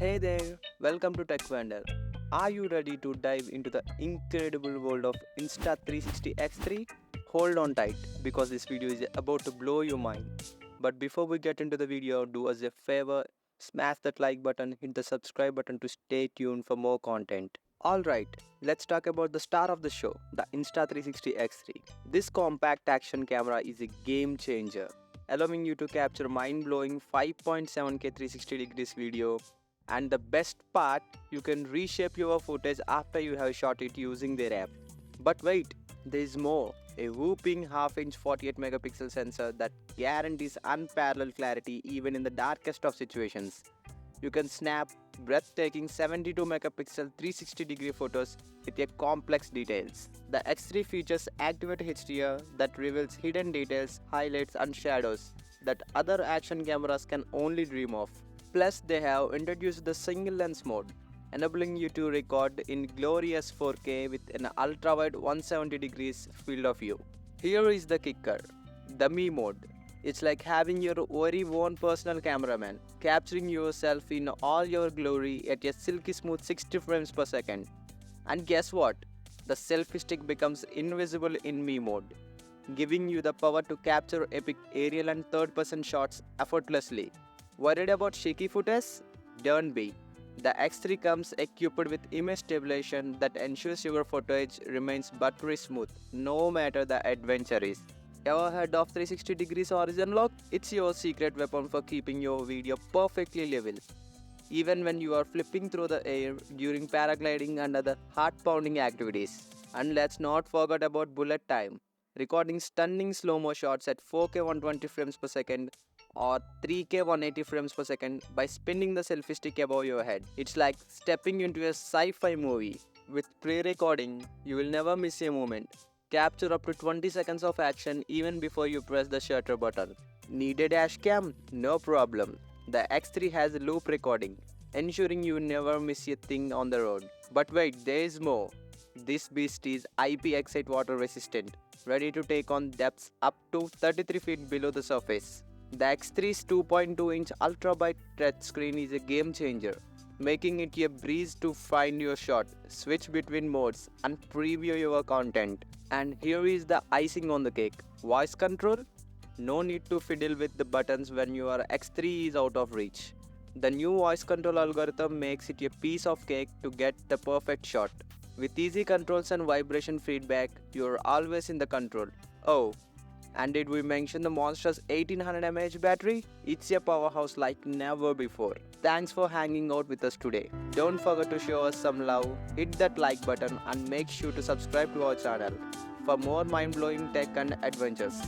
Hey there, welcome to Tech Wander. Are you ready to dive into the incredible world of Insta360 X3? Hold on tight because this video is about to blow your mind. But before we get into the video, do us a favor, smash that like button, hit the subscribe button to stay tuned for more content. Alright, let's talk about the star of the show, the Insta360 X3. This compact action camera is a game changer, allowing you to capture mind-blowing 5.7K 360 degrees video, and the best part, you can reshape your footage after you have shot it using their app. But wait, there is more. A whooping half-inch 48 megapixel sensor that guarantees unparalleled clarity even in the darkest of situations. You can snap breathtaking 72 megapixel 360 degree photos with your complex details. The X3 features Activate HDR that reveals hidden details, highlights and shadows that other action cameras can only dream of. Plus, they have introduced the single lens mode, enabling you to record in glorious 4K with an ultra-wide 170 degrees field of view. Here is the kicker, the me mode. It's like having your very own personal cameraman, capturing yourself in all your glory at a silky smooth 60 frames per second. And guess what? The selfie stick becomes invisible in me mode, giving you the power to capture epic aerial and third-person shots effortlessly. Worried about shaky footage? Don't be. The X3 comes equipped with image stabilization that ensures your footage remains buttery smooth, no matter the adventure is. Ever heard of 360 degrees horizon lock? It's your secret weapon for keeping your video perfectly level, even when you are flipping through the air during paragliding and other heart-pounding activities. And let's not forget about bullet time, recording stunning slow-mo shots at 4K 120 frames per second or 3K 180 frames per second by spinning the selfie stick above your head. It's like stepping into a sci-fi movie. With pre-recording, you will never miss a moment. Capture up to 20 seconds of action even before you press the shutter button. Need a dash cam? No problem. The X3 has loop recording, ensuring you never miss a thing on the road. But wait, there is more. This beast is IPX8 water resistant, ready to take on depths up to 33 feet below the surface. The X3's 2.2-inch ultra-bright touchscreen is a game changer, making it a breeze to find your shot, switch between modes, and preview your content. And here is the icing on the cake. Voice control? No need to fiddle with the buttons when your X3 is out of reach. The new voice control algorithm makes it a piece of cake to get the perfect shot. With easy controls and vibration feedback, you're always in the control. Oh, and did we mention the monstrous 1800 mAh battery? It's a powerhouse like never before. Thanks for hanging out with us today. Don't forget to show us some love, hit that like button and make sure to subscribe to our channel for more mind-blowing tech and adventures.